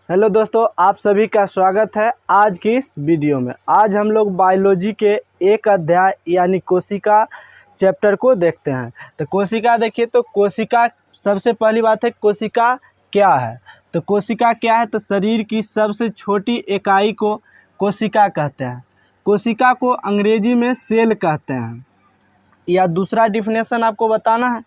Hello दोस्तों, आप सभी का स्वागत है आज की इस वीडियो में। आज हम लोग बायोलॉजी के एक अध्याय यानी कोशिका चैप्टर को देखते हैं। तो कोशिका देखिए, तो कोशिका सबसे पहली बात है, कोशिका क्या है। तो कोशिका क्या है, तो शरीर की सबसे छोटी इकाई को कोशिका कहते हैं। कोशिका को अंग्रेजी में सेल कहते हैं। या दूसरा डिफिनेशन आपको बताना है,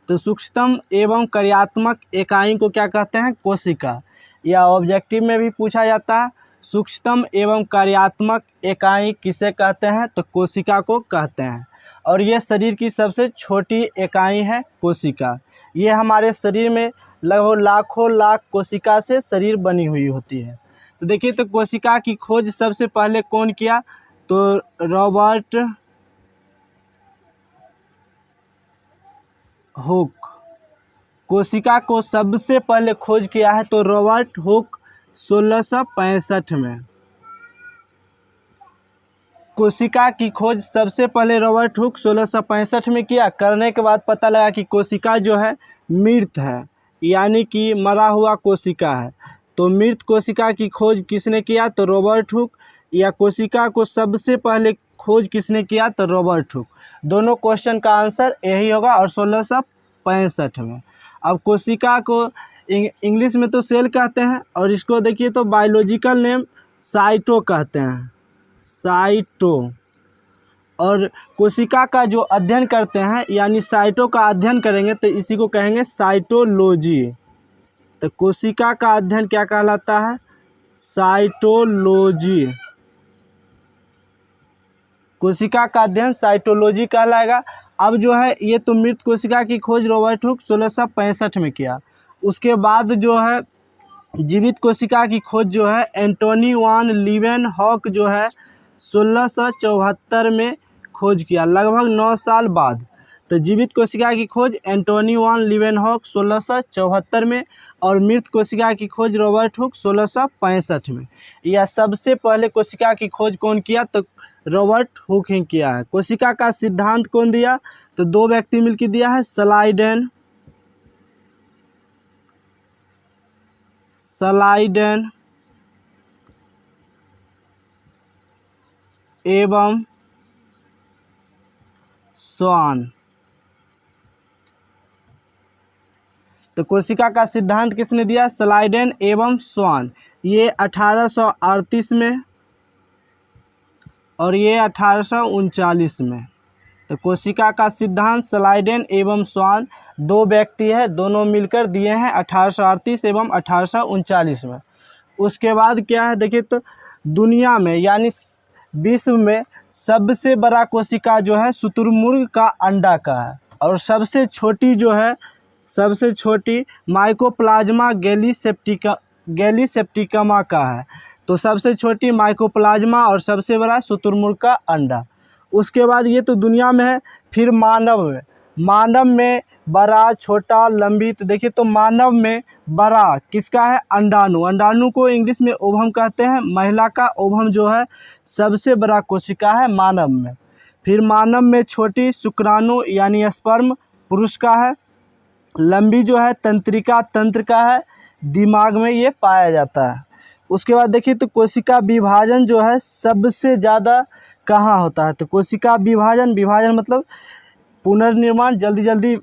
तो सूक्ष्मतम एवं कार्यात्मक इकाई को क्या कहते हैं, कोशिका। या ऑब्जेक्टिव में भी पूछा जाता है, सूक्ष्मतम एवं कार्यात्मक इकाई किसे कहते हैं, तो कोशिका को कहते हैं। और ये शरीर की सबसे छोटी इकाई है कोशिका। ये हमारे शरीर में लगभग लाखों लाख कोशिका से शरीर बनी हुई होती है। तो देखिए, तो कोशिका की खोज सबसे पहले कौन किया, तो रॉबर्ट हुक। कोशिका को सबसे पहले खोज किया है तो रॉबर्ट हुक 1665 में। कोशिका की खोज सबसे पहले रॉबर्ट हुक 1665 में किया। करने के बाद पता लगा कि कोशिका जो है मृत है, यानी कि मरा हुआ कोशिका है। तो मृत कोशिका की खोज किसने किया, तो रॉबर्ट हुक। या कोशिका को सबसे पहले खोज किसने किया, तो रॉबर्ट हुक। दोनों क्वेश्चन का आंसर यही होगा, और 1665 में। अब कोशिका को इंग्लिश में तो सेल कहते हैं, और इसको देखिए तो बायोलॉजिकल नेम साइटो कहते हैं, साइटो। और कोशिका का जो अध्ययन करते हैं, यानी साइटो का अध्ययन करेंगे, तो इसी को कहेंगे साइटोलॉजी। तो कोशिका का अध्ययन क्या कहलाता है, साइटोलॉजी। कोशिका का अध्ययन साइटोलॉजी कहलाएगा। अब जो है, ये तो मृत कोशिका की खोज रॉबर्ट हुक 1665 में किया। उसके बाद जो है जीवित कोशिका की खोज जो है एंटोनी वान लीवेनहॉक जो है 1674 में खोज किया, लगभग 9 साल बाद। तो जीवित कोशिका की खोज एंटोनी वान लीवेनहॉक 1674 में, और मृत कोशिका की खोज रॉबर्ट हुक 1665 में। यह सबसे पहले कोशिका की खोज कौन किया, तो रॉबर्ट हुक ही किया है। कोशिका का सिद्धांत कौन दिया, तो दो व्यक्ति मिलकर दिया है, स्लाइडेन एवं स्वान। तो कोशिका का सिद्धांत किसने दिया, स्लाइडेन एवं स्वान। ये 1838 में, और ये 1839 में। तो कोशिका का सिद्धांत स्लाइडेन एवं स्वान दो व्यक्ति है, दोनों मिलकर दिए हैं 1838 एवं 1839 में। उसके बाद क्या है, देखिए तो दुनिया में यानी विश्व में सबसे बड़ा कोशिका जो है शुतुरमुर्ग का अंडा का है, और सबसे छोटी जो है, सबसे छोटी माइकोप्लाज्मा गैलीसेप्टिकमा का है। तो सबसे छोटी माइकोप्लाज्मा और सबसे बड़ा शुतुरमुर्ग का अंडा। उसके बाद ये तो दुनिया में है। फिर मानव में बड़ा, छोटा, लंबी। तो देखिए, तो मानव में बड़ा किसका है, अंडाणु। अंडाणु को इंग्लिश में ओवम कहते हैं। महिला का ओवम जो है सबसे बड़ा कोशिका है मानव में। फिर मानव में छोटी शुक्राणु यानी स्पर्म पुरुष का है। लंबी जो है तंत्रिका तंत्र का है, दिमाग में ये पाया जाता है। उसके बाद देखिए, तो कोशिका विभाजन जो है सबसे ज़्यादा कहाँ होता है, तो कोशिका विभाजन मतलब पुनर्निर्माण, जल्दी जल्दी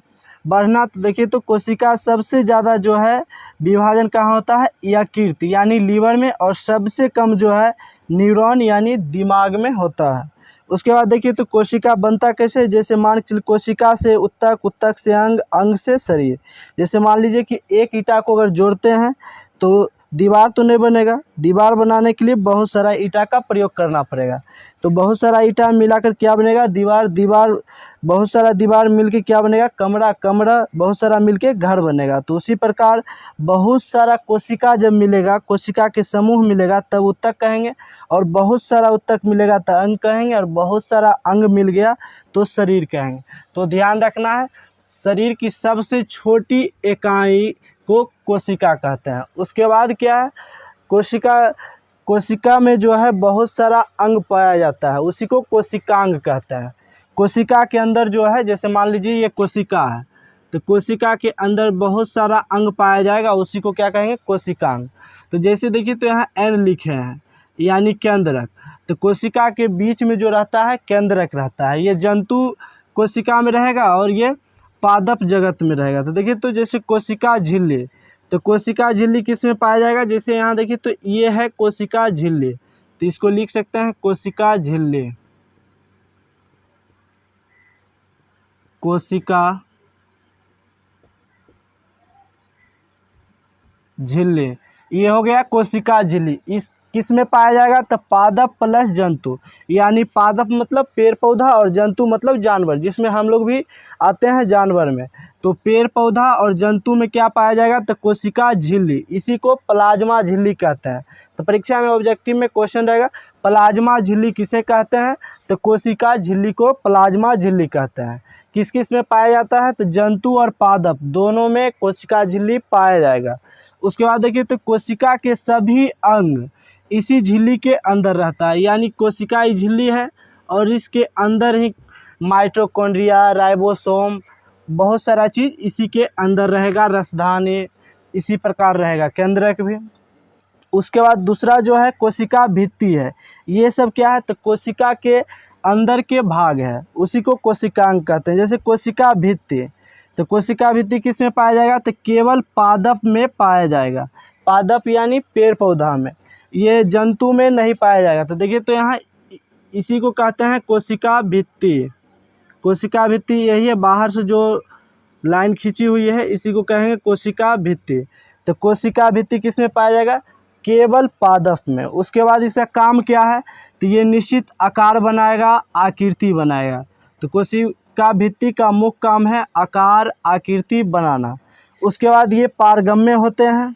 बढ़ना। तो देखिए, तो कोशिका सबसे ज़्यादा जो है विभाजन कहाँ होता है, यकृत यानी लीवर में, और सबसे कम जो है न्यूरॉन यानी दिमाग में होता है। उसके बाद देखिए, तो कोशिका बनता कैसे, जैसे मान के चलिए कोशिका से उत्तक, उत्तक से अंग, अंग से शरीर। जैसे मान लीजिए कि एक ईंटा को अगर जोड़ते हैं तो दीवार तो नहीं बनेगा। दीवार बनाने के लिए बहुत सारा ईंटा का प्रयोग करना पड़ेगा। तो बहुत सारा ईंटा मिलाकर क्या बनेगा, दीवार। बहुत सारा दीवार मिलके क्या बनेगा, कमरा। बहुत सारा मिलके घर बनेगा। तो उसी प्रकार बहुत सारा कोशिका जब मिलेगा, कोशिका के समूह मिलेगा, तब उत्तक कहेंगे। और बहुत सारा उत्तक मिलेगा तो अंग कहेंगे, और बहुत सारा अंग मिल गया तो शरीर कहेंगे। तो ध्यान रखना है, शरीर की सबसे छोटी इकाई को कोशिका कहते हैं। उसके बाद क्या है, कोशिका में जो है बहुत सारा अंग पाया जाता है, उसी को कोशिकांग कहते हैं। कोशिका के अंदर जो है, जैसे मान लीजिए ये कोशिका है, तो कोशिका के अंदर बहुत सारा अंग पाया जाएगा, उसी को क्या कहेंगे, कोशिकांग। तो जैसे देखिए तो यहाँ एन लिखे हैं यानी केंद्रक। तो कोशिका के बीच में जो रहता है केंद्रक रहता है। ये जंतु कोशिका में रहेगा और ये पादप जगत में रहेगा। तो देखिए तो जैसे कोशिका झिल्ली, तो कोशिका झिल्ली किस में पाया जाएगा, जैसे यहाँ देखिए तो ये है कोशिका झिल्ली, तो इसको लिख सकते हैं कोशिका झिल्ली। कोशिका झिल्ली, ये हो गया कोशिका झिल्ली। इस किस में पाया जाएगा, तो पादप प्लस जंतु, यानी पादप मतलब पेड़ पौधा और जंतु मतलब जानवर, जिसमें हम लोग भी आते हैं जानवर में। तो पेड़ पौधा और जंतु में क्या पाया जाएगा, तो कोशिका झिल्ली, इसी को प्लाज्मा झिल्ली कहते हैं। तो परीक्षा में ऑब्जेक्टिव में क्वेश्चन रहेगा प्लाज्मा झिल्ली किसे कहते हैं, तो कोशिका झिल्ली को प्लाज्मा झिल्ली कहते हैं। किस किस में पाया जाता है, तो जंतु और पादप दोनों में कोशिका झिल्ली पाया जाएगा। उसके बाद देखिए तो कोशिका के सभी अंग इसी झिल्ली के अंदर रहता है, यानी कोशिकाई झिल्ली है और इसके अंदर ही माइटोकॉन्ड्रिया, राइबोसोम, बहुत सारा चीज़ इसी के अंदर रहेगा, रसधानी इसी प्रकार रहेगा, केंद्रक भी। उसके बाद दूसरा जो है कोशिका भित्ति है। ये सब क्या है, तो कोशिका के अंदर के भाग है, उसी को कोशिकांग कहते हैं। जैसे कोशिका भित्ति, तो कोशिका भित्ति किस में पाया जाएगा, तो केवल पादप में पाया जाएगा। पादप यानी पेड़ पौधा में, ये जंतु में नहीं पाया जाएगा। तो देखिए तो यहाँ इसी को कहते हैं कोशिका भित्ति। कोशिका भित्ति यही है, बाहर से जो लाइन खींची हुई है इसी को कहेंगे कोशिका भित्ति। तो कोशिका भित्ति किस में पाया जाएगा, केवल पादप में। उसके बाद इसका काम क्या है, तो ये निश्चित आकार बनाएगा, आकृति बनाएगा। तो कोशिका भित्ति का मुख्य काम है आकार आकृति बनाना। उसके बाद ये पारगम्य होते हैं।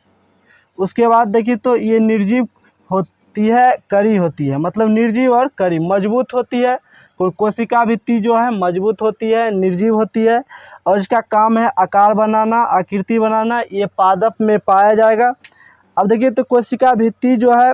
उसके बाद देखिए तो ये निर्जीव होती है, कड़ी होती है, मतलब निर्जीव और कड़ी, मजबूत होती है। कोशिका भित्ति जो है मजबूत होती है, निर्जीव होती है और इसका काम है आकार बनाना, आकृति बनाना। ये पादप में पाया जाएगा। अब देखिए तो कोशिका भित्ति जो है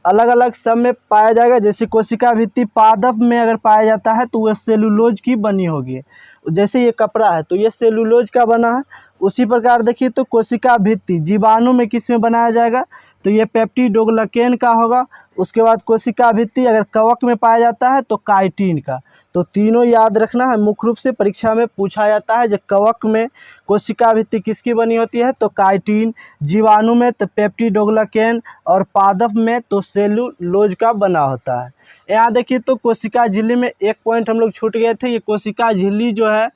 अलग अलग सब में पाया जाएगा। जैसे कोशिका भित्ति पादप में अगर पाया जाता है तो वह सेलुलोज की बनी होगी, जैसे ये कपड़ा है तो ये सेलुलोज का बना है। उसी प्रकार देखिए तो कोशिका भित्ति जीवाणु में किस में बनाया जाएगा, तो ये पेप्टिडोग्लिकेन का होगा। उसके बाद कोशिका भित्ति अगर कवक में पाया जाता है तो काइटिन का। तो तीनों याद रखना है, मुख्य रूप से परीक्षा में पूछा जाता है। जो कवक में कोशिका भित्ति किसकी बनी होती है, तो काइटिन, जीवाणु में तो पेप्टिडोग्लिकेन और पादप में तो सेलुलोज का बना होता है। यहाँ देखिए तो कोशिका झिल्ली में एक पॉइंट हम लोग छूट गए थे, ये कोशिका झिल्ली जो है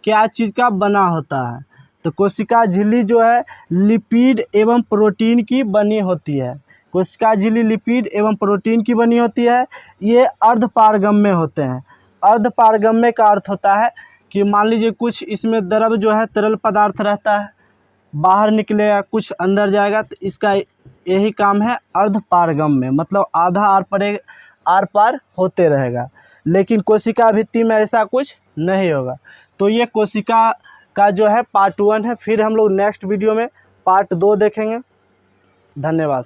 क्या चीज़ का बना होता है, तो कोशिका झिल्ली जो है लिपिड एवं प्रोटीन की बनी होती है। कोशिका झिल्ली लिपिड एवं प्रोटीन की बनी होती है। ये अर्धपारगम्य होते हैं। अर्धपारगम्य का अर्थ होता है कि मान लीजिए कुछ इसमें द्रव जो है तरल पदार्थ रहता है, बाहर निकलेगा कुछ अंदर जाएगा, तो इसका यही काम है अर्धपारगम्य, मतलब आधा आर पार होते रहेगा। लेकिन कोशिका भित्ति में ऐसा कुछ नहीं होगा। तो ये कोशिका का जो है पार्ट 1 है, फिर हम लोग नेक्स्ट वीडियो में पार्ट 2 देखेंगे। धन्यवाद।